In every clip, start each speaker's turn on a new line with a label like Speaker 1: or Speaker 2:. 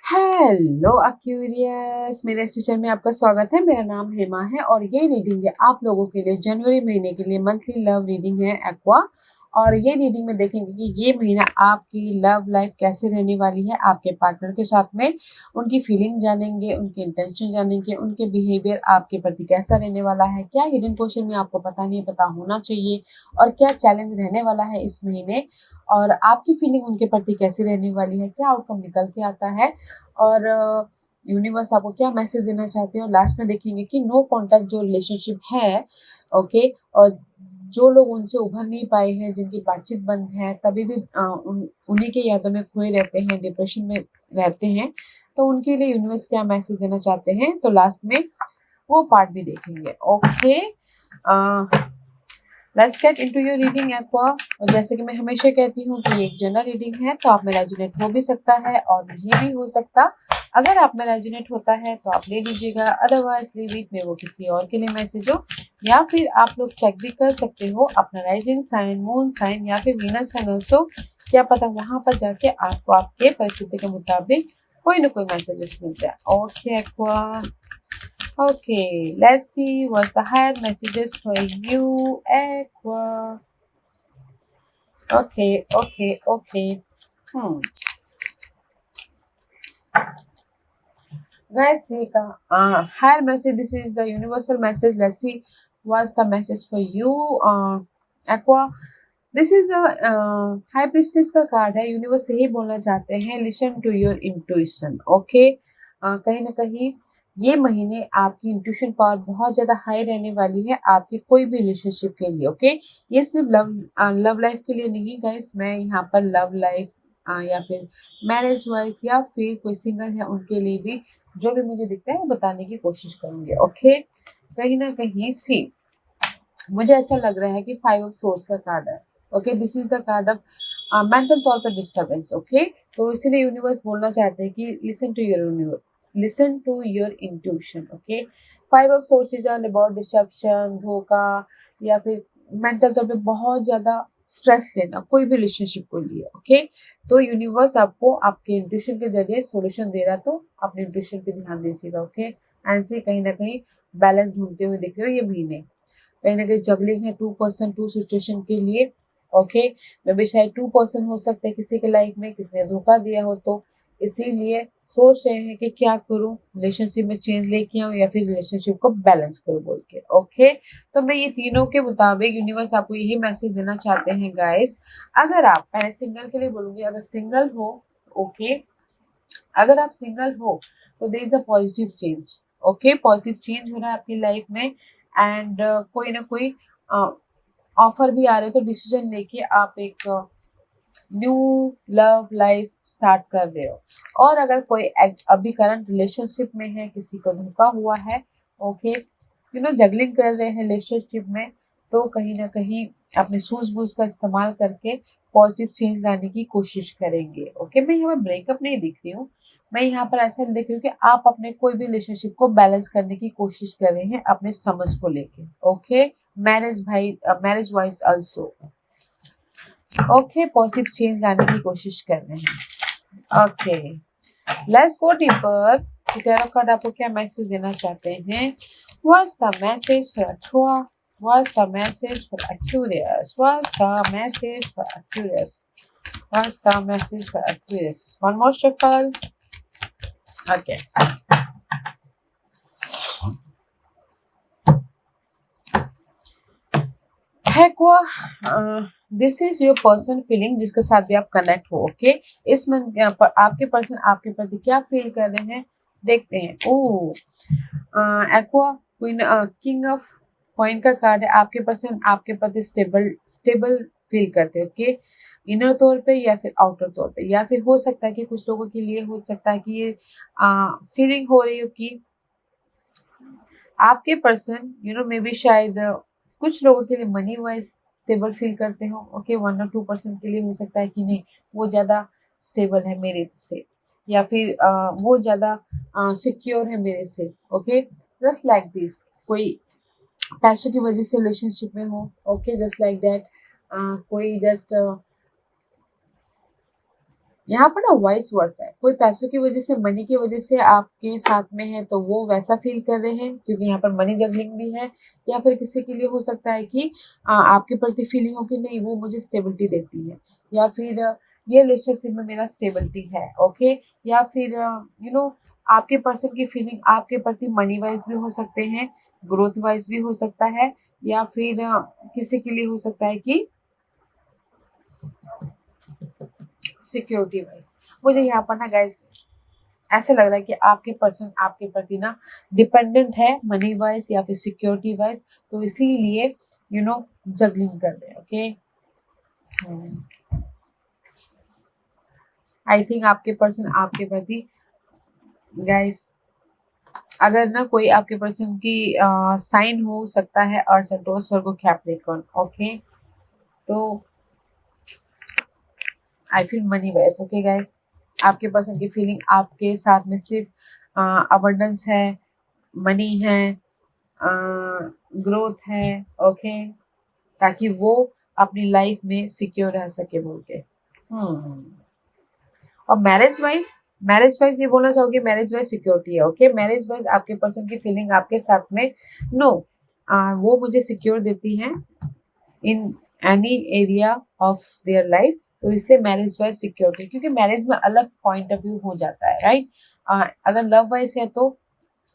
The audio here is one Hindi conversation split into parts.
Speaker 1: हेलो एक्वेरियस, मेरे इस टीचर में आपका स्वागत है। मेरा नाम हेमा है और ये रीडिंग है आप लोगों के लिए जनवरी महीने के लिए मंथली लव रीडिंग है एक्वा। और ये रीडिंग में देखेंगे कि ये महीना आपकी लव लाइफ कैसे रहने वाली है आपके पार्टनर के साथ में। उनकी फीलिंग जानेंगे, उनके इंटेंशन जानेंगे, उनके बिहेवियर आपके प्रति कैसा रहने वाला है, क्या हिडन क्वेश्चन में आपको पता नहीं पता होना चाहिए और क्या चैलेंज रहने वाला है इस महीने, और आपकी फीलिंग उनके प्रति कैसी रहने वाली है, क्या आउटकम निकल के आता है और यूनिवर्स आपको क्या मैसेज देना चाहते हैं। और लास्ट में देखेंगे कि नो कांटेक्ट जो रिलेशनशिप है, ओके, और जो लोग उनसे उभर नहीं पाए हैं, जिनकी बातचीत बंद है, तभी भी उन्हीं के यादों में खोए रहते हैं, डिप्रेशन में रहते हैं, तो उनके लिए यूनिवर्स क्या मैसेज देना चाहते हैं, तो लास्ट में वो पार्ट भी देखेंगे। Okay, let's get into your reading aqua. और जैसे कि मैं हमेशा कहती हूँ कि ये एक जनरल रीडिंग है, तो आप में रेजोनेट हो भी सकता है और नहीं भी हो सकता। अगर आप में रेजोनेट होता है तो आप ले लीजिएगा, अदरवाइज लीव इट, में वो किसी और के लिए मैसेज हो। या फिर आप लोग चेक भी कर सकते हो अपना राइजिंग साइन, मून साइन या फिर वीनस साइन ऑल्सो। क्या पता वहां पर जाके आपको आपके परिस्थिति के मुताबिक कोई ना कोई मैसेजेस मिल जाए। Okay aqua, okay, let's see what the higher messages for you, Aqua. Okay. Hmm. Guys, see higher message. This is the universal message. Let's see what's the message for you, Aqua. This is the high priestess का कार्ड है। यूनिवर्स यही बोलना चाहते हैं, listen to your intuition. Okay, कहीं ना कहीं ये महीने आपकी इंट्यूशन पावर बहुत ज़्यादा हाई रहने वाली है आपके कोई भी रिलेशनशिप के लिए। ओके, ये सिर्फ लव लाइफ के लिए नहीं गाइस, मैं यहाँ पर लव लाइफ या फिर मैरिज वाइज या फिर कोई सिंगल है उनके लिए भी जो भी मुझे दिखता है बताने की कोशिश करूँगी। ओके, कहीं ना कहीं सी मुझे ऐसा लग रहा है कि 5 ऑफ सोर्स का कार्ड है। Okay, this is the card of mental तौर पर डिस्टर्बेंस। ओके, तो इसीलिए यूनिवर्स बोलना चाहते हैं कि listen to your intuition. Okay, 5 of swords are about disruption, धोखा, या फिर मेंटल तौर पे बहुत ज़्यादा स्ट्रेस लेना कोई भी रिलेशनशिप को लिए। ओके, तो यूनिवर्स आपको आपके इंट्यूशन के जरिए सोल्यूशन दे रहा, तो अपने इंट्यूशन पे ध्यान दीजिएगा। ओके, ऐसे कहीं ना कहीं बैलेंस ढूंढते हुए दिख रहे हो ये महीने। कहीं ना कहीं जगलिंग है 2% 2 सिचुएशन के लिए। ओके, मे भी शायद 2% हो सकता है किसी के लाइफ में, किसी ने धोखा दिया हो, तो इसीलिए सोच रहे हैं कि क्या करूं, रिलेशनशिप में चेंज लेके आऊं या फिर रिलेशनशिप को बैलेंस करूं बोल के। ओके, तो मैं ये तीनों के मुताबिक यूनिवर्स आपको यही मैसेज देना चाहते हैं गाइस। अगर आप, पहले सिंगल के लिए बोलूंगी, अगर सिंगल हो, ओके, अगर आप सिंगल हो तो there is a positive change. Okay, positive change हो रहा है आपकी लाइफ में, एंड कोई ना कोई ऑफर भी आ रहे, तो डिसीजन लेके आप एक न्यू लव लाइफ स्टार्ट कर रहे हो। और अगर कोई अभी करंट रिलेशनशिप में है, किसी को धोखा हुआ है, ओके, जगलिंग कर रहे हैं रिलेशनशिप में, तो कहीं ना कहीं अपने सूझबूझ का इस्तेमाल करके पॉजिटिव चेंज लाने की कोशिश करेंगे। ओके, मैं यहाँ पर ब्रेकअप नहीं दिख रही हूँ, मैं यहाँ पर ऐसा देख रही हूँ कि आप अपने कोई भी रिलेशनशिप को बैलेंस करने की कोशिश कर रहे हैं अपने समझ को लेके। Okay, marriage wise also. Okay, positive change लाने की कोशिश कर रहे हैं। Okay, let's go deeper. Tarot card आपको क्या मैसेज देना चाहते हैं? What's the message for aqua? What's the message for Aquarius? What's the message for Aquarius? What's the message for Aquarius? One more shuffle. Okay. Aqua, this is your person feeling, जिसके साथ भी आप कनेक्ट हो। ओके, इस मंथ पर आपके पर्सन आपके प्रति क्या फील कर रहे हैं देखते हैं। O aqua queen, king of coin का कार्ड है। आपके पर्सन आपके प्रति स्टेबल फील करते हैं। ओके, इनर तौर पे या फिर आउटर तौर पे, या फिर हो सकता है कि कुछ लोगों के लिए हो सकता है कि ये फीलिंग हो रही हो कि आपके पर्सन मे बी शायद कुछ लोगों के लिए मनी वाइज स्टेबल फील करते हो। ओके, 1 और 2% के लिए हो सकता है कि नहीं, वो ज़्यादा स्टेबल है मेरे से, या फिर वो ज़्यादा सिक्योर है मेरे से। ओके, जस्ट लाइक दिस, कोई पैसों की वजह से रिलेशनशिप में हो। ओके, जस्ट लाइक दैट, कोई जस्ट यहाँ पर ना वाइस वर्सा है, कोई पैसों की वजह से, मनी की वजह से आपके साथ में है तो वो वैसा फील कर रहे हैं, क्योंकि यहाँ पर मनी जगलिंग भी है। या फिर किसी के लिए हो सकता है कि आपके प्रति फीलिंग हो कि नहीं वो मुझे स्टेबिलिटी देती है, या फिर ये रिलेशनशिप में मेरा स्टेबिलिटी है। ओके, या फिर आपके पर्सन की फीलिंग आपके प्रति मनी वाइज भी हो सकते हैं, ग्रोथ वाइज भी हो सकता है, या फिर किसी के लिए हो सकता है कि सिक्योरिटी वाइज। मुझे यहाँ पर ना गाइस ऐसे लग रहा है कि आपके पर्सन आपके प्रति ना डिपेंडेंट है मनी वाइज या फिर सिक्योरिटी वाइज, तो इसीलिए जगलिंग कर रहे हैं। ओके, आई थिंक आपके पर्सन आपके प्रति गाइस, अगर ना कोई आपके पर्सन की साइन हो सकता है और संतोष वर्गो कैप्रिकॉर्न। ओके, तो I feel money wise. Okay guys, आपके पर्सन की फीलिंग आपके साथ में सिर्फ अबंडेंस है, मनी है, ग्रोथ है। ओके, ताकि वो अपनी लाइफ में सिक्योर रह सके बोल के। और मैरिज वाइज ये बोलना चाहोगे, मैरिज वाइज सिक्योरिटी है। ओके, मैरिज वाइज आपके पर्सन की फीलिंग आपके साथ में नो वो मुझे सिक्योर देती हैं in any area of their life, तो इसलिए मैरिज वाइज सिक्योरिटी, क्योंकि मैरिज में अलग पॉइंट ऑफ व्यू हो जाता है, राइट। अगर लव वाइज है तो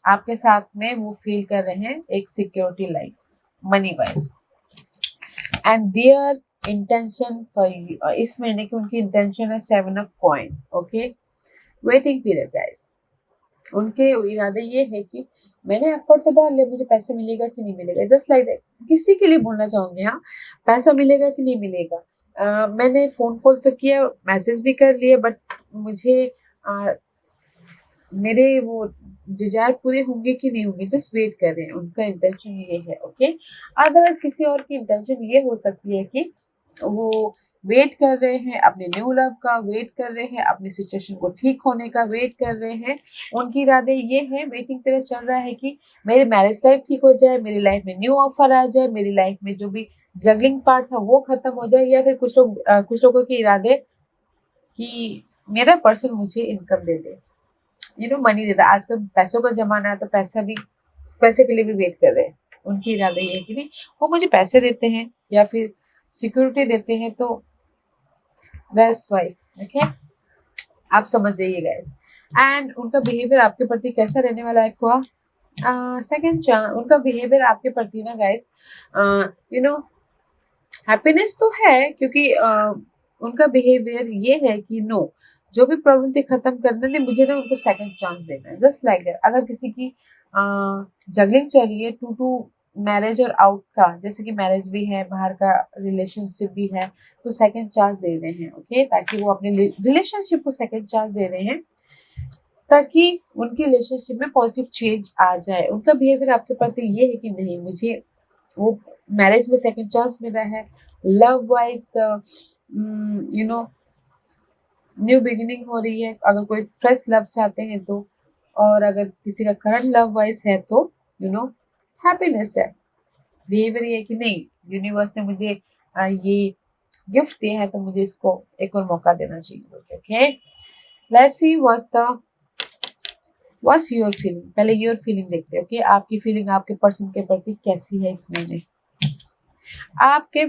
Speaker 1: आपके साथ में वो फील कर रहे हैं एक security life money wise. And there intention for इस महीने की उनकी इंटेंशन है 7 of coin. Okay, waiting period guys, उनके इरादे ये है कि मैंने एफर्ट तो डाल लिया, मुझे पैसे मिलेगा कि नहीं मिलेगा, जस्ट लाइक दैट। किसी के लिए बोलना चाहूंगी, हाँ, पैसा मिलेगा कि नहीं मिलेगा। मैंने फोन कॉल तो किया, मैसेज भी कर लिए, बट मुझे मेरे वो डिजायर पूरे होंगे कि नहीं होंगे, जस्ट वेट कर रहे हैं, उनका इंटेंशन ये है। ओके, अदरवाइज किसी और की इंटेंशन ये हो सकती है कि वो वेट कर रहे हैं अपने न्यू लव का, वेट कर रहे हैं अपनी सिचुएशन को ठीक होने का, वेट कर रहे हैं। उनकी इरादे ये है, वेटिंग पीरियड चल रहा है कि मेरी मैरिज लाइफ ठीक हो जाए, मेरी लाइफ में न्यू ऑफर आ जाए, मेरी लाइफ में जो भी जगलिंग पार्ट था वो खत्म हो जाए, या फिर कुछ लोगों के इरादे कि मेरा पर्सन मुझे इनकम दे दे, मनी देता। आजकल पैसों का जमाना है, तो पैसे के लिए भी वेट कर रहे हैं। उनकी इरादे ये है कि नहीं वो मुझे पैसे देते हैं या फिर सिक्योरिटी देते हैं, तो दैट्स व्हाई। ओके, आप समझ जाइए गाइस। एंड उनका बिहेवियर आपके प्रति कैसा रहने वाला है हुआ सेकंड चांस। उनका बिहेवियर आपके प्रति ना गाइस हैप्पीनेस तो है, क्योंकि उनका बिहेवियर ये है कि नो जो भी प्रॉब्लम थी खत्म करने ने मुझे ना उनको सेकंड चांस देना है, जस्ट लाइक दैट। अगर किसी की जगलिंग चल रही है टू मैरिज और आउट का, जैसे कि मैरिज भी है, बाहर का रिलेशनशिप भी है, तो सेकंड चांस दे रहे हैं। ओके, ताकि वो अपने रिलेशनशिप को सेकंड चांस दे रहे हैं, ताकि उनकी रिलेशनशिप में पॉजिटिव चेंज आ जाए। उनका बिहेवियर आपके प्रति ये है कि नहीं मुझे वो मैरिज में सेकंड चांस मिला है, लव वाइज न्यू बिगिनिंग हो रही है, अगर कोई फ्रेश लव चाहते हैं तो, और अगर किसी का करंट लव वाइज है तो हैप्पीनेस है। बिहेवियर ये है कि नहीं यूनिवर्स ने मुझे ये गिफ्ट दिया है, तो मुझे इसको एक और मौका देना चाहिए। Okay, let's see what's your feeling. पहले योर फीलिंग देखते हैं। ओके, आपकी फीलिंग आपके पर्सन के प्रति कैसी है इस महीने आपके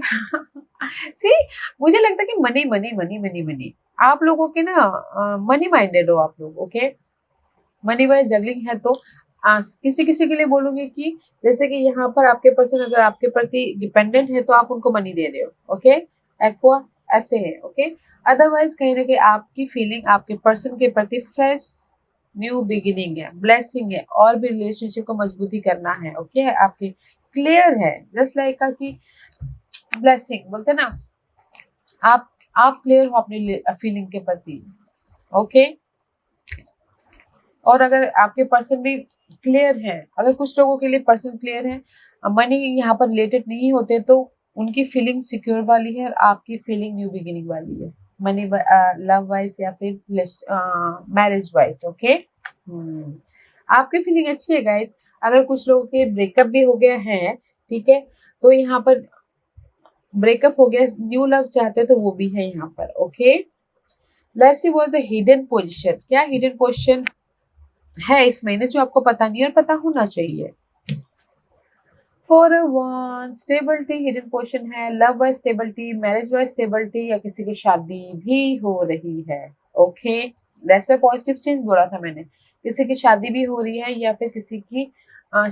Speaker 1: सी। मुझे लगता है कि money money money money money आप लोगों के ना मनी माइंडेड हो आप लोग। ओके, मनी वाइज जगलिंग है, तो किसी किसी के लिए बोलूंगी कि जैसे कि यहाँ पर आपके पर्सन अगर आपके प्रति डिपेंडेंट है तो आप उनको मनी दे रहे हो। ओके, एक्वा ऐसे है। ओके, अदरवाइज कहीं ना कहीं आपकी फीलिंग आपके पर्सन के प्रति फ्रेश न्यू बिगिनिंग है, ब्लेसिंग है, और भी रिलेशनशिप को मजबूती करना है। ओके, आपकी क्लियर है, जस्ट लाइक का कि ब्लेसिंग बोलते ना, आप क्लियर हो अपनी फीलिंग के प्रति। ओके, और अगर आपके पर्सन भी क्लियर है, अगर कुछ लोगों के लिए पर्सन क्लियर है, मनी यहाँ पर रिलेटेड नहीं होते, तो उनकी फीलिंग सिक्योर वाली है और आपकी फीलिंग न्यू बिगिनिंग वाली है, मनी लव वाइज या फिर मैरिज वाइज। ओके, आपकी फीलिंग अच्छी है गाइस। अगर कुछ लोगों के ब्रेकअप भी हो गया है, ठीक है, तो यहाँ पर ब्रेकअप हो गया, न्यू लव चाहते तो वो भी है यहाँ पर। Okay, let's see what the hidden position, क्या हिडन पोजीशन है इस महीने जो आपको पता नहीं और पता होना चाहिए। For one stability, hidden position है love wise stability, marriage wise stability, या किसी की शादी भी हो रही है। Okay, that's why positive change बोला था मैंने, किसी की शादी भी हो रही है या फिर किसी की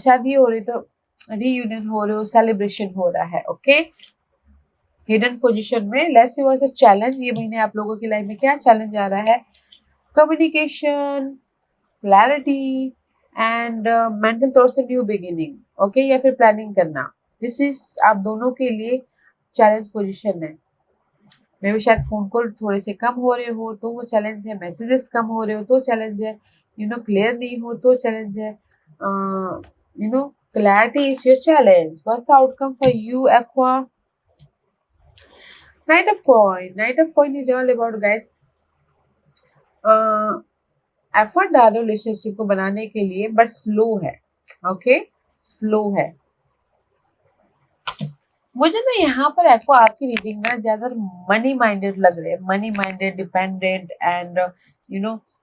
Speaker 1: शादी हो रही तो रीयूनियन हो रही हो, सेलिब्रेशन हो रहा है। ओके, हिडन पोजीशन में let's see what the challenge, ये महीने आप लोगों की लाइफ में क्या चैलेंज आ रहा है। कम्युनिकेशन, क्लैरिटी एंड मेंटल तौर से न्यू बिगिनिंग। ओके, या फिर प्लानिंग करना, दिस इज आप दोनों के लिए चैलेंज पोजीशन है। मे भी शायद फोन कॉल थोड़े से कम हो रहे हो तो वो चैलेंज है, मैसेजेस कम हो रहे हो तो चैलेंज है, क्लियर नहीं हो तो चैलेंज है। Clarity is your challenge. What's the outcome for you aqua? Night of coin, night of coin is all about guys effort डालो रिलेशनशिप को बनाने के लिए, बट स्लो है। ओके, स्लो है। मुझे ना यहाँ पर एक्वा आपकी रीडिंग में ज्यादा मनी माइंडेड लग रहे हैं, मनी माइंडेड, डिपेंडेंट एंड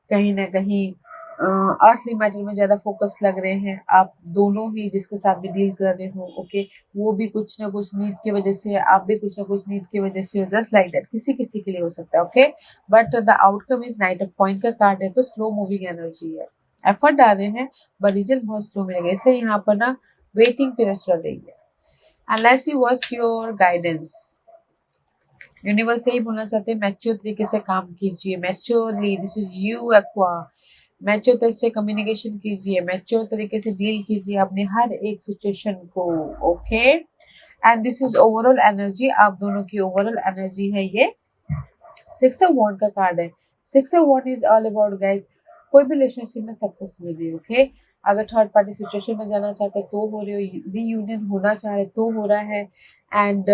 Speaker 1: कहीं ना कहीं अर्थली मैटर में ज्यादा फोकस लग रहे हैं आप दोनों ही, जिसके साथ भी डील कर रहे हो। ओके, वो भी कुछ ना कुछ नीड की वजह से, आप भी कुछ ना कुछ नीड की वजह से हो, जस्ट लाइक दैट, किसी किसी के लिए हो सकता है। Okay, but the outcome is night of point का कार्ड है, तो स्लो मूविंग एनर्जी है, एफर्ट डाल रहे हैं बट रिजल्ट बहुत स्लो मिलेगा, इसलिए यहाँ पर ना वेटिंग पीरियड चल रही है। Unless you was your guidance, universe यही बोलना चाहते हैं, मैच्योर तरीके से काम कीजिए, maturely, this is you aqua, mature तरीके से कम्युनिकेशन कीजिए, मैच्योर तरीके से डील कीजिए अपने हर एक सिचुएशन को। Okay, and this is overall energy, आप दोनों की ओवरऑल एनर्जी है ये। सिक्स ऑफ वॉन्ड का कार्ड है। Six of wand is all about guys, कोई भी रिलेशनशिप में सक्सेस मिल रही है। ओके, अगर थर्ड पार्टी सिचुएशन में जाना चाहते तो हो रही हो, रीयूनियन होना चाह रहे तो हो रहा है, एंड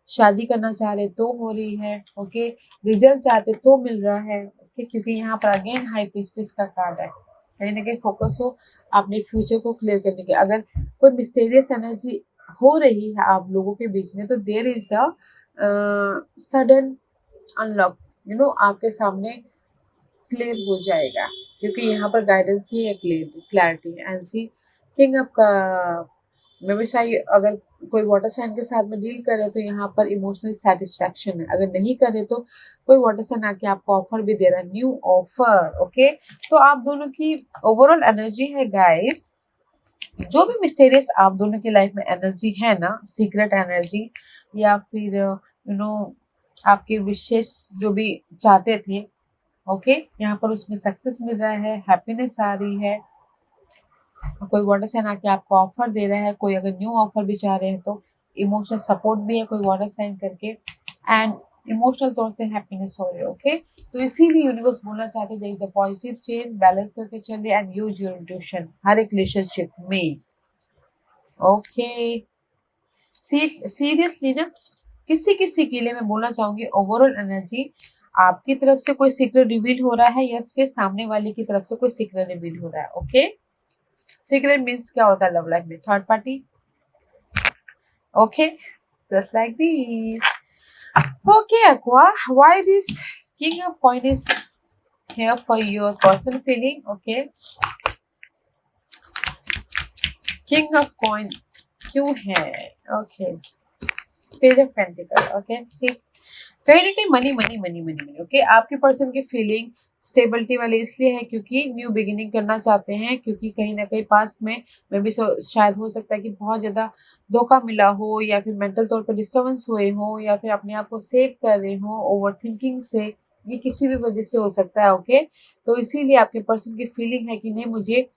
Speaker 1: शादी करना चाह रहे तो हो रही है। ओके, रिजल्ट चाहते तो मिल रहा है। ओके, क्योंकि यहाँ पर अगेन हाई प्रीस्टेस का कार्ड है, कहीं ना कहीं फोकस हो अपने फ्यूचर को क्लियर करने के। अगर कोई मिस्टीरियस एनर्जी हो रही है आप लोगों के बीच में, तो there is the sudden unlock, आपके सामने क्लियर हो जाएगा, क्योंकि यहाँ पर गाइडेंस ही है, clarity and seeking of का। मैं हमेशा अगर कोई वाटर साइन के साथ में डील कर रहे तो यहाँ पर इमोशनल सेटिस्फैक्शन है, अगर नहीं कर रहे तो कोई वाटर साइन आके आपको ऑफर भी दे रहा है, न्यू ऑफर। ओके, तो आप दोनों की ओवरऑल एनर्जी है गाइस, जो भी मिस्टीरियस आप दोनों की लाइफ में एनर्जी है ना, सीक्रेट एनर्जी, या फिर आपके विशेष जो भी चाहते थे, ओके, यहाँ पर उसमें सक्सेस मिल रहा है, हैप्पीनेस आ रही है, कोई वाटर साइन आके आपको ऑफर दे रहा है, कोई अगर न्यू ऑफर भी चाह रहे हैं तो इमोशनल सपोर्ट भी है कोई वाटर साइन करके, एंड इमोशनल तौर से हैप्पीनेस हो रही है। ओके, तो इसीलिए यूनिवर्स बोलना चाहते हैं द पॉजिटिव चेंज, बैलेंस करके चलिए एंड यूज योर इंट्यूशन हर एक रिलेशनशिप में। ओके, सीरियसली ना, किसी किसी के लिए मैं बोलना चाहूंगी ओवरऑल एनर्जी, आपकी तरफ से कोई सीक्रेट रिवील हो रहा है या फिर सामने वाले की तरफ से कोई सीक्रेट रिवील हो रहा है। ओके, सीक्रेट मीन्स क्या होता है लव लाइफ में, third party. Okay, just like this. Okay aqua, why this king of coin is here for your personal feeling? Okay, king of coin क्यों है? Okay, page of pentacle. Okay, see कहीं ना कहीं money money money money money. Okay, आपके पर्सन की फीलिंग स्टेबिलिटी वाली इसलिए है क्योंकि न्यू बिगिनिंग करना चाहते हैं, क्योंकि कहीं ना कहीं पास्ट में भी शायद हो सकता है कि बहुत ज़्यादा धोखा मिला हो, या फिर मेंटल तौर पर डिस्टर्बेंस हुए हो, या फिर अपने आप को सेव कर रहे हो ओवर थिंकिंग से, ये किसी भी वजह से हो सकता है। ओके, तो इसीलिए आपके पर्सन की फीलिंग है कि नहीं, मुझे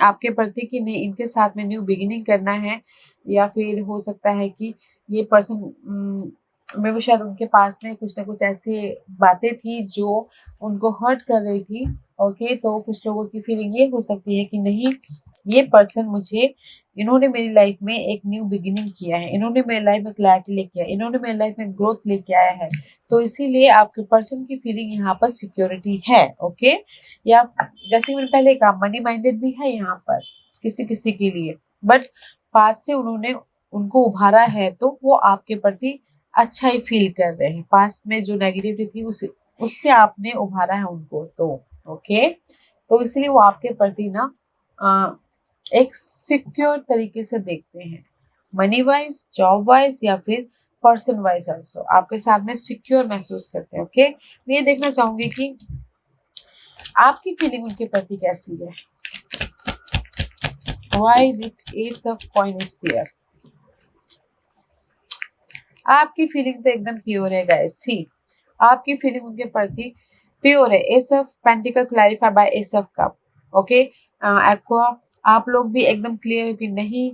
Speaker 1: आपके प्रति कि नहीं, इनके साथ में न्यू बिगिनिंग करना है, या फिर हो सकता है कि ये पर्सन में भी शायद उनके पास में कुछ ना कुछ ऐसे बातें थी जो उनको हर्ट कर रही थी। ओके, तो कुछ लोगों की फीलिंग ये हो सकती है कि नहीं, ये पर्सन मुझे, इन्होंने मेरी लाइफ में एक न्यू बिगिनिंग किया है, इन्होंने मेरी लाइफ में क्लैरिटी लेके आया, इन्होंने मेरी लाइफ में ग्रोथ लेके आया है, तो इसीलिए आपके पर्सन की फीलिंग यहाँ पर सिक्योरिटी है। ओके, या जैसे मैंने पहले कहा मनी माइंडेड भी है यहाँ पर किसी किसी के लिए, बट पास से उन्होंने उनको उभारा है तो वो आपके प्रति अच्छा ही फील कर रहे हैं। पास्ट में जो नेगेटिविटी थी उस उससे आपने उभारा है उनको, तो ओके, तो इसलिए वो आपके प्रति ना एक सिक्योर तरीके से देखते हैं, मनी वाइज, जॉब वाइज या फिर पर्सन वाइज ऑल्सो आपके साथ में सिक्योर महसूस करते हैं। ओके, मैं ये देखना चाहूंगी कि आपकी फीलिंग उनके प्रति कैसी है। Why this ace of coin is there? आपकी फीलिंग तो एकदम प्योर है गाइस। सी, आपकी फीलिंग उनके प्रति प्योर है। S of pentacle clarify by S of cup. Okay, aqua, आप लोग भी एकदम क्लियर हो कि नहीं,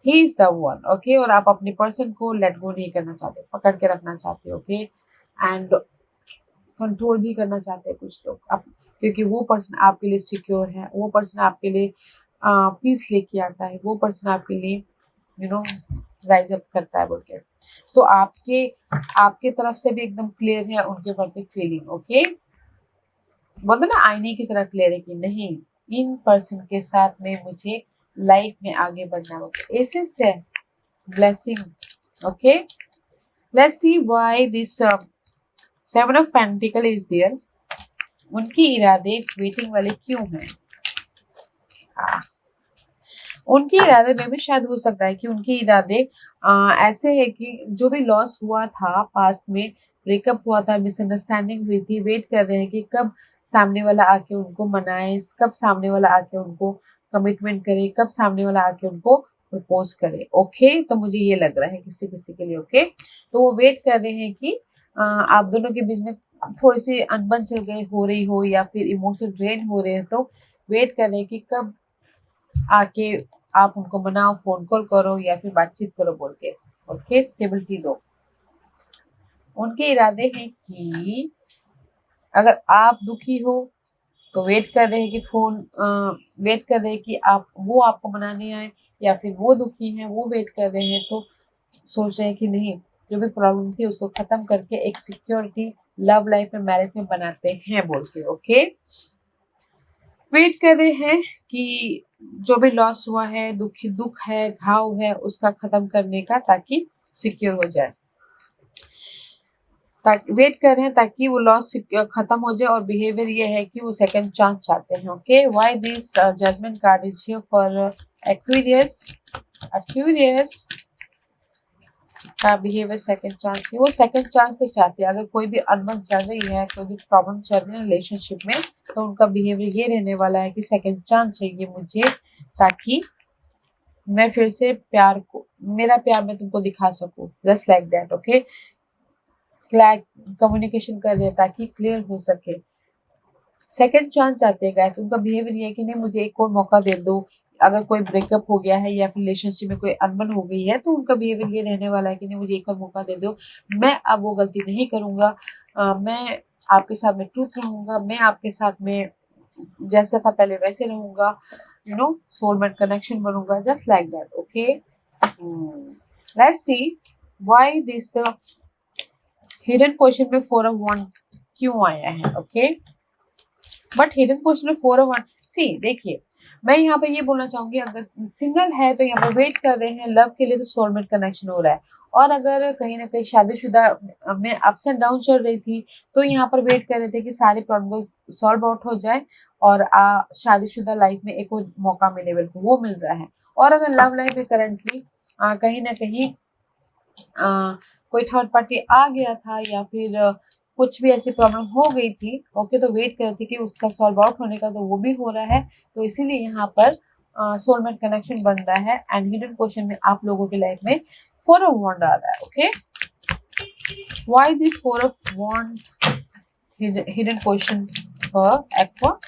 Speaker 1: he is the one. Okay, और आप अपने पर्सन को लेट गो नहीं करना चाहते, पकड़ के रखना चाहते। ओके, एंड कंट्रोल भी करना चाहते हैं कुछ लोग आप, क्योंकि वो पर्सन आपके लिए सिक्योर है, वो पर्सन आपके लिए पीस लेके आता है, वो पर्सन आपके लिए राइज अप करता है बोल के। तो आपके तरफ से भी एकदम क्लियर है उनके प्रति फीलिंग। ओके, बोलते ना आईने की तरह क्लियर है कि नहीं, इन पर्सन के साथ में मुझे लाइफ में आगे बढ़ना होगा। ऐसे से blessing. Okay, let's see why this seven of pentacle is there. उनके इरादे वेटिंग वाले क्यों हैं? उनके इरादे में भी शायद हो सकता है कि उनके इरादे ऐसे है कि जो भी लॉस हुआ था पास्ट में, ब्रेकअप हुआ था, मिसअंडरस्टैंडिंग हुई थी, वेट कर रहे हैं कि कब सामने वाला आके उनको मनाए, कब सामने वाला आके उनको कमिटमेंट करे, कब सामने वाला आके उनको प्रपोज करे। ओके, तो मुझे ये लग रहा है किसी किसी के लिए। ओके, तो वो वेट कर रहे हैं कि आप दोनों के बीच में थोड़ी सी अनबन चल गई हो रही हो या फिर इमोशनल ड्रेन हो रहे हैं, तो वेट कर रहे हैं कि कब आके आप उनको मनाओ, फोन कॉल करो या फिर बातचीत करो बोल के। ओके, स्टेबिलिटी दो। उनके इरादे हैं कि अगर आप दुखी हो तो वेट कर रहे हैं कि वेट कर रहे हैं कि वो आपको मनाने आए, या फिर वो दुखी हैं, वो वेट कर रहे हैं तो सोच रहे हैं कि नहीं, जो भी प्रॉब्लम थी उसको खत्म करके एक सिक्योरिटी लव लाइफ में, मैरिज में बनाते हैं बोल के। ओके, वेट कर रहे हैं कि जो भी लॉस हुआ है, दुख है, घाव है, उसका खत्म करने का, ताकि सिक्योर हो जाए। वेट कर रहे हैं ताकि वो लॉस खत्म हो जाए। और बिहेवियर ये है कि वो सेकंड चांस चाहते हैं। Okay, why this judgement card is here for Aquarius. Aquarius का बिहेवियर सेकंड चांस की, वो सेकंड चांस तो चाहते हैं। अगर कोई भी अनबन चल रही है, कोई भी प्रॉब्लम चल रही है रिलेशनशिप में, तो उनका बिहेवियर ये रहने वाला है कि सेकंड चांस चाहिए मुझे, ताकि मैं फिर से मेरा प्यार मैं तुमको दिखा सकूं, just like that. Okay, CLAT communication कर रहे हैं ताकि क्लियर हो सके। सेकंड चांस चाहते हैं गाइस। उनका बिहेवियर ये है कि नहीं, मुझे एक और मौका दे दो। अगर कोई ब्रेकअप हो गया है या फिर रिलेशनशिप में कोई अनबन हो गई है, तो उनका बिहेवियर ये रहने वाला है कि नहीं, मुझे एक और मौका दे दो, मैं अब वो गलती नहीं करूंगा, मैं आपके साथ में ट्रूथ रहूंगा, मैं आपके साथ में जैसा था पहले वैसे रहूंगा, सोलमेट कनेक्शन बनूंगा, just like that. Okay, let's see why this hidden question में 4 of 1 क्यों आया है। ओके, बट हिडन क्वेश्चन में 4 of 1, सी देखिए, मैं यहाँ पे ये बोलना चाहूंगी, अगर सिंगल है तो यहाँ पे वेट कर रहे हैं लव के लिए, तो सोलमेट कनेक्शन हो रहा है। और अगर कहीं ना कहीं शादीशुदा में अप्स एंड डाउन चल रही थी, तो यहाँ पर वेट कर रहे थे कि सारे प्रॉब्लम को सॉल्व आउट हो जाए और शादीशुदा लाइफ में एक और मौका मिले, बिल्कुल वो मिल रहा है। और अगर लव लाइफ में करंटली कहीं ना कहीं कोई थर्ड पार्टी आ गया था, या फिर कुछ भी ऐसी प्रॉब्लम हो गई थी, ओके, तो वेट कर रहे थे कि उसका सॉल्व आउट होने का, तो वो भी हो रहा है। तो इसीलिए यहाँ पर सोलमेट कनेक्शन बन रहा है। एंड हिडन क्वेश्चन में आप लोगों की लाइफ में 4 of Wands आ रहा है। Okay, why this 4 of Wands hidden question for aqua.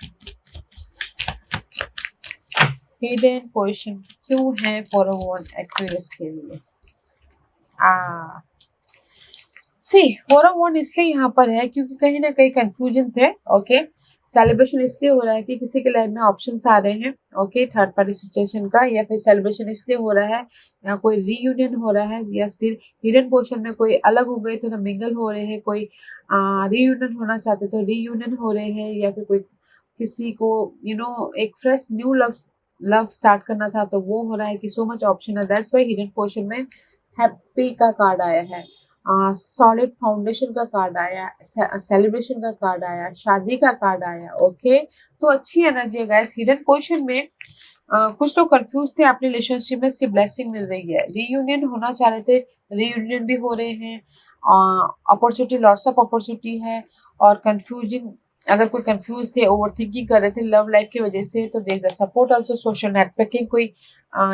Speaker 1: Hidden question क्यों है 4 of Wands एक्वेरियस के लिए? सी 4 of Wands इसलिए यहाँ पर है क्योंकि कहीं ना कहीं कंफ्यूजन थे। ओके, सेलिब्रेशन इसलिए हो रहा है कि किसी के लाइफ में ऑप्शंस आ रहे हैं। ओके, थर्ड पार्टी सिचुएशन का, या फिर सेलिब्रेशन इसलिए हो रहा है, या कोई रीयूनियन हो रहा है, या फिर हिडन पोर्शन में कोई अलग हो गए थे तो मिंगल हो रहे हैं, कोई रीयूनियन होना चाहते तो रीयूनियन हो रहे हैं, या फिर कोई किसी को एक फ्रेश न्यू लव स्टार्ट करना था तो वो हो रहा है कि सो मच ऑप्शन है। दैट्स व्हाई हिडन पोर्शन में हैप्पी का कार्ड आया है। सॉलिड फाउंडेशन का कार्ड आया, सेलिब्रेशन का कार्ड आया, शादी का कार्ड आया। ओके, तो अच्छी एनर्जी है गाइस। हिडन क्वेश्चन में कुछ लोग कंफ्यूज थे, अपने रिलेशनशिप में सिर्फ ब्लेसिंग मिल रही है, रीयूनियन होना चाह रहे थे, रीयूनियन भी हो रहे हैं, अपॉर्चुनिटी, लॉट्स ऑफ अपॉर्चुनिटी है। और कंफ्यूजिंग, अगर कोई कंफ्यूज थे, ओवर थिंकिंग कर रहे थे लव लाइफ की वजह से, तो देख the support also, social networking, कोई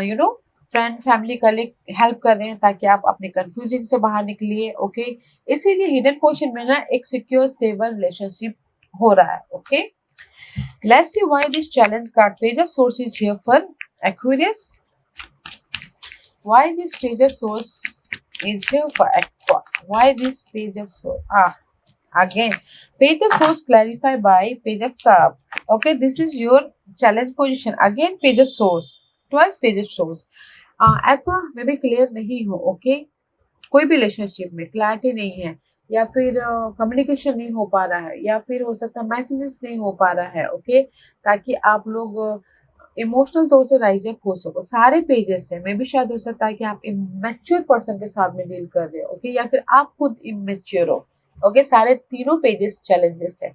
Speaker 1: you know friend family colleague help कर रहे हैं ताकि आप अपने कंफ्यूजिंग से बाहर निकलिए। ओके, इसीलिए हिडन क्वेश्चन में ना एक सिक्योर स्टेबल रिलेशनशिप हो रहा है। Okay, let's see why this challenge card page of source is here for Aquarius. Why this page of source is here for Aqua? Why this page of source? Again, page of source clarified by page of cup. Okay, this is your challenge position. Again, page of source. Twice page of source. Aqua में भी क्लियर नहीं हो। ओके, कोई भी रिलेशनशिप में क्लैरिटी नहीं है, या फिर कम्युनिकेशन नहीं हो पा रहा है, या फिर हो सकता है मैसेजेस नहीं हो पा रहा है। ओके, ताकि आप लोग इमोशनल तौर से राइज अप हो सको। सारे पेजेस से मे भी शायद हो सकता है कि आप इमेच्योर पर्सन के साथ में डील कर रहे हो। ओके, या फिर आप खुद इमेच्योर हो। ओके, सारे तीनों पेजेस चैलेंजेस है।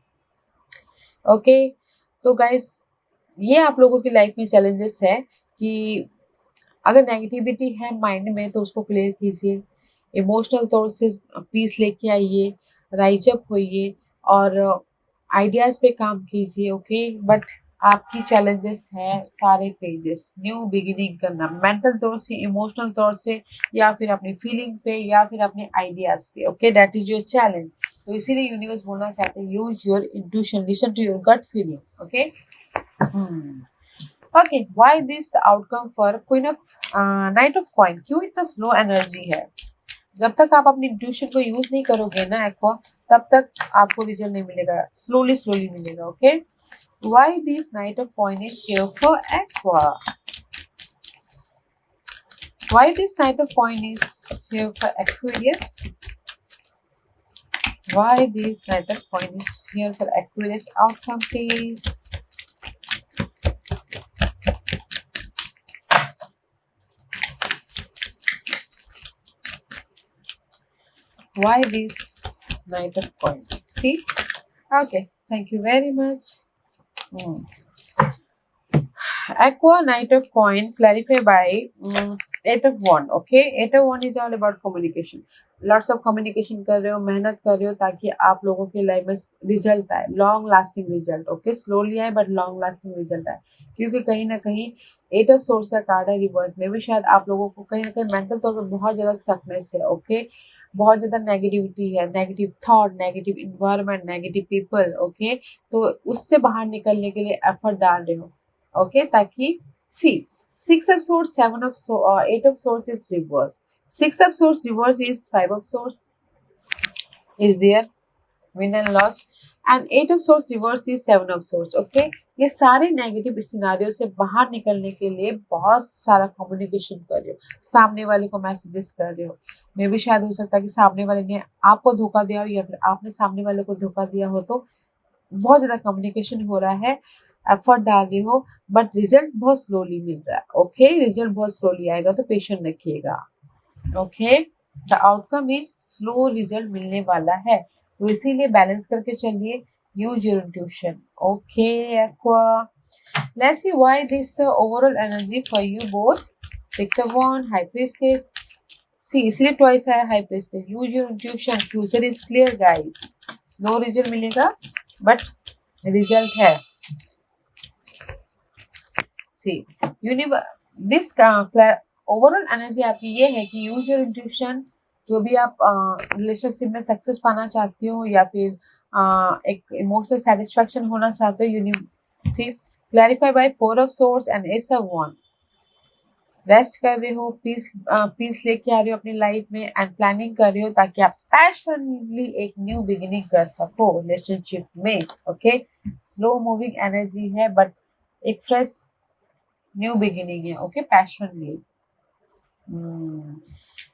Speaker 1: ओके, तो गाइस ये आप लोगों की लाइफ में चैलेंजेस है कि अगर नेगेटिविटी है माइंड में तो उसको क्लियर कीजिए, इमोशनल तौर से पीस लेके आइए, राइज अप होइए और आइडियाज पे काम कीजिए। ओके, बट आपकी चैलेंजेस है सारे पेजेस, न्यू बिगिनिंग करना, मेंटल तौर से, इमोशनल तौर से, या फिर अपनी फीलिंग पे, या फिर अपने आइडियाज पे। Okay, that is your challenge. तो इसीलिए यूनिवर्स बोलना चाहते हैं, use your intuition, listen to your gut feeling. Okay, okay, why this outcome for queen of knight of coin? क्यों इतना स्लो एनर्जी है? जब तक आप अपनी इंट्यूशन को यूज नहीं करोगे ना एक्वा, तब तक आपको रिजल्ट नहीं मिलेगा, स्लोली स्लोली मिलेगा। Okay, why this night of coin is here for aqua? Why this night of coin is here for Aquarius? Why this night of coin is here for Aquarius? Outcome please. Why this knight of coin? See, okay, thank you very much. Aqua knight of coin clarified by eight of wand. Okay, eight of wand is all about communication. Lots of communication कर रहे हो, मेहनत कर रहे हो ताकि आप लोगों की लाइफ में रिजल्ट आए, long lasting result. Okay, slowly आए बट लॉन्ग लास्टिंग रिजल्ट आए, क्योंकि कहीं ना कहीं एट ऑफ सोर्स का कार्ड है रिवर्स में भी, शायद आप लोगों को कहीं ना कहीं मेंटल तौर पर बहुत ज्यादा स्टकनेस है। ओके, बहुत ज़्यादा नेगेटिविटी है, negative thought, negative environment, negative people. Okay, तो उससे बाहर निकलने के लिए एफर्ट डाल रहे हो। ओके, ताकि see six of swords, seven of eight of swords is reverse, six of swords reverse is five of swords is there, win and loss, and eight of swords reverse is seven of swords. Okay, ये सारे नेगेटिव सिनारियो से बाहर निकलने के लिए बहुत सारा कम्युनिकेशन कर रहे हो, सामने वाले को मैसेजेस कर रहे हो। मे भी शायद हो सकता है कि सामने वाले ने आपको धोखा दिया हो, या फिर आपने सामने वाले को धोखा दिया हो। तो बहुत ज्यादा कम्युनिकेशन हो रहा है, एफर्ट डाल रही हो, बट रिजल्ट बहुत स्लोली मिल रहा है। ओके, रिजल्ट बहुत स्लोली आएगा, तो पेशेंट रखिएगा। Okay, the outcome is slow result मिलने वाला है, तो इसीलिए बैलेंस करके चलिए, use your intuition. Okay, Aqua, let's see why this overall energy for you both. Six of Wands, High Priestess. See, इसलिए twice आया High Priestess. Use your intuition. Future is clear, guys. Slow result मिलेगा, but result है। See, this overall energy आपकी ये है कि use your intuition। जो भी आप रिलेशनशिप में सक्सेस पाना चाहती हो, या फिर एक इमोशनल सेटिस्फैक्शन होना चाहते हो, see clarify by four of swords and ace of wand. Rest कर रहे हो, पीस लेके आ रहे हो अपनी लाइफ में, एंड प्लानिंग कर रहे हो ताकि आप पैशनेटली एक न्यू बिगिनिंग कर सको रिलेशनशिप में। ओके, स्लो मूविंग एनर्जी है, बट एक फ्रेश न्यू बिगिनिंग है। Okay, passionately.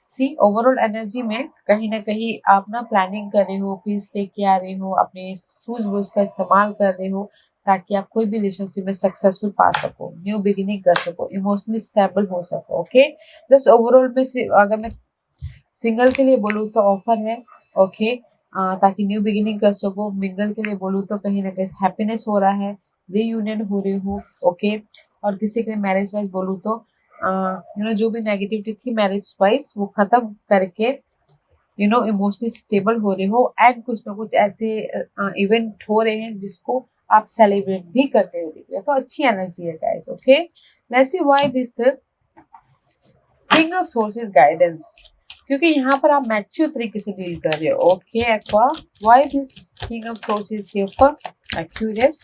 Speaker 1: See, overall energy में कहीं ना कहीं आप ना प्लानिंग कर रहे हो, पीस लेके आ रहे हो, अपने सूझबूझ का इस्तेमाल कर रहे हो ताकि आप कोई भी रिलेशनशिप में सक्सेसफुल पा सको, न्यू बिगिनिंग कर सको, इमोशनली स्टेबल हो सको। ओके, जस्ट ओवरऑल में अगर मैं सिंगल के लिए बोलूँ तो ऑफर है, ओके, ताकि न्यू बिगिनिंग कर सको। मिंगल के लिए बोलूँ तो कहीं ना कहीं हैप्पीनेस हो रहा है, रीयूनियन हो रही हो, ओके। और किसी के लिए मैरिज वाइज बोलूँ तो जो भी नेगेटिविटी थी मैरिज वाइज वो खत्म करके इमोशनली स्टेबल हो रहे हो, एंड कुछ ना कुछ ऐसे इवेंट हो रहे हैं जिसको आप सेलिब्रेट भी करते हुए दिख रहे हो, तो अच्छी एनर्जी है guys, okay. Let's see why this king of sources guidance, क्योंकि यहाँ पर आप मैच्योर तरीके से डील कर रहे हो, okay aqua. Why this king of sources here for Aquarius,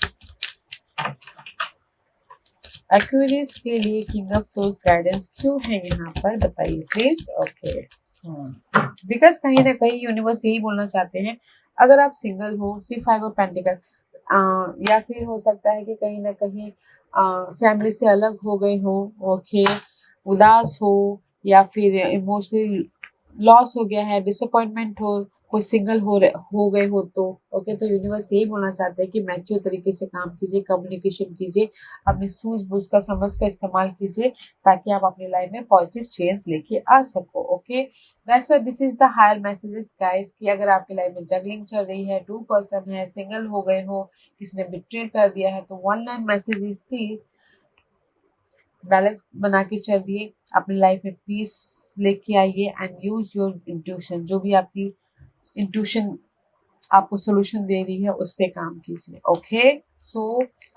Speaker 1: Aquarius के लिए किंग ऑफ सोर्स गाइडेंस क्यों है यहाँ पर, बताइए प्लीज, ओके। बिकॉज कहीं ना कहीं यूनिवर्स यही बोलना चाहते हैं, अगर आप सिंगल हो, C5 और पेंटिकल, या फिर हो सकता है कि कहीं ना कहीं फैमिली से अलग हो गए हो, ओके, उदास हो, या फिर इमोशनली लॉस हो गया है, डिसअपॉइंटमेंट हो, कोई सिंगल हो गए हो तो, ओके। तो यूनिवर्स यही बोलना चाहते हैं कि मैच्योर तरीके से काम कीजिए, कम्युनिकेशन कीजिए, अपनी सूझबूझ का समझ का इस्तेमाल कीजिए, ताकि आप अपनी लाइफ में पॉजिटिव चेंज लेके आ सको, okay. That's why this is the higher messages guys, कि अगर आपकी लाइफ में जगलिंग चल रही है, 2 पर्सन है, सिंगल हो गए हो, किसी ने बिट्रेड कर दिया है, तो 1 लाइन मैसेजेस थी, बैलेंस बना के चलिए, अपनी लाइफ में पीस लेके आइए, एंड यूज योर इंट्यूशन, जो भी आपकी इंट्यूशन आपको सोल्यूशन दे रही है उस पे काम कीजिए, ओके। सो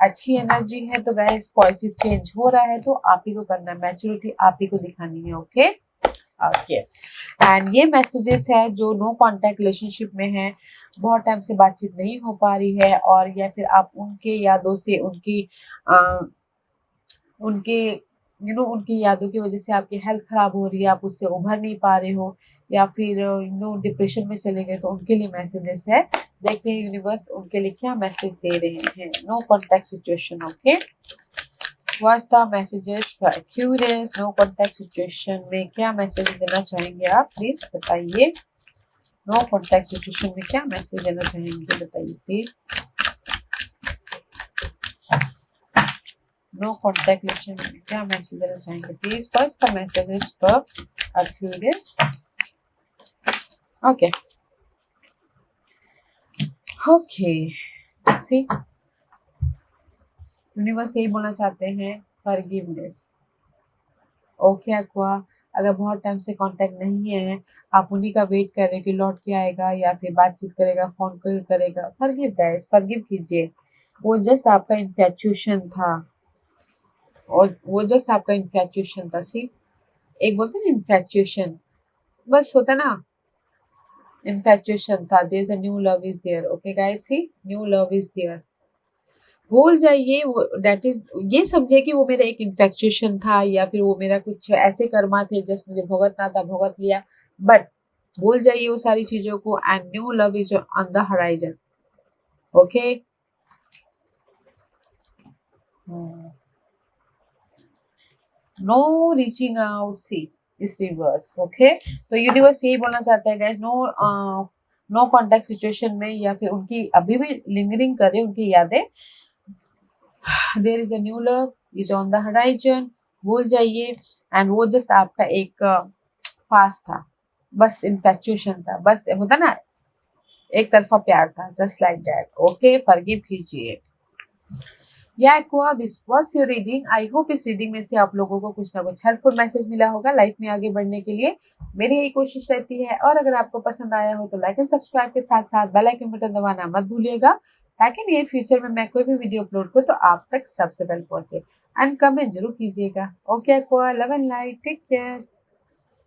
Speaker 1: अच्छी एनर्जी है तो गाइस पॉजिटिव चेंज हो रहा है, तो आप ही को करना है, मैच्योरिटी आप ही को दिखानी है, ओके ओके। एंड ये मैसेजेस है जो नो कांटेक्ट रिलेशनशिप में है, बहुत टाइम से बातचीत नहीं हो पा रही है, और या फिर आप उनके यादों से उनके उनकी यादों की वजह से आपकी हेल्थ खराब हो रही है, आप उससे उभर नहीं पा रहे हो, या फिर डिप्रेशन में चले गए, तो उनके लिए मैसेजेस है। देखते हैं यूनिवर्स उनके लिए क्या मैसेज दे रहे हैं। No contact situation, okay. What's the messages for Aquarius, no contact situation में क्या मैसेज देना चाहेंगे आप, प्लीज बताइए। नो कॉन्टैक्ट सिचुएशन में क्या मैसेज देना चाहेंगे, बताइए प्लीज। नो कॉन्टैक्ट रिलेशन में क्या मैसेज देना चाहेंगे, please. First the message is for Aquarius, okay okay. See universe यही बोलना चाहते हैं, फॉरगिवनेस, ओके एक्वा। अगर बहुत टाइम से कांटेक्ट नहीं है, आप उन्हीं का वेट कर रहे हो कि लौट के आएगा या फिर बातचीत करेगा, फोन कॉल करेगा, फॉरगिव गाइस, फॉरगिव कीजिए। वो जस्ट आपका इन्फैचुएशन था, और वो जस्ट आपका इन्फैचुएशन था। सी एक बोलते हैं ना इन्फैचुएशन, बस होता ना, इन्फैचुएशन था। There is a new love is there, okay guys, see new love is there. भूल जाइए वो, दैट इज, ये समझिए कि वो मेरा एक इन्फेक्चुएशन था, या फिर वो मेरा कुछ ऐसे कर्मा थे जस्ट मुझे भुगतना था, भुगत लिया, बट भूल जाइए वो सारी चीजों को, and new love is on the horizon, okay. No reaching out, see इस रिवर्स, ओके। तो यूनिवर्स यही बोलना चाहता है गाइस, नो कॉन्टेक्ट सिचुएशन में, या फिर उनकी अभी भी लिंगरिंग करे उनकी यादें, there is a new love is on the horizon, भूल जाइए। एंड वो जस्ट आपका एक पास था, बस इन्फेक्चुएशन था, बस होता ना एक तरफा प्यार था, just like that, okay. Forgive कीजिए। या aqua, this was your reading. I hope इस रीडिंग में से आप लोगों को कुछ ना कुछ हेल्पफुल मैसेज मिला होगा लाइफ में आगे बढ़ने के लिए। मेरी यही कोशिश रहती है, और अगर आपको पसंद आया हो तो लाइक एंड सब्सक्राइब के साथ साथ बेल आइकन बटन दबाना मत भूलिएगा, ताकि नियर फ्यूचर में मैं कोई भी वीडियो अपलोड करूँ तो आप तक सबसे पहले पहुंचे। एंड कमेंट जरूर कीजिएगा, okay Aqua, love and light, take care.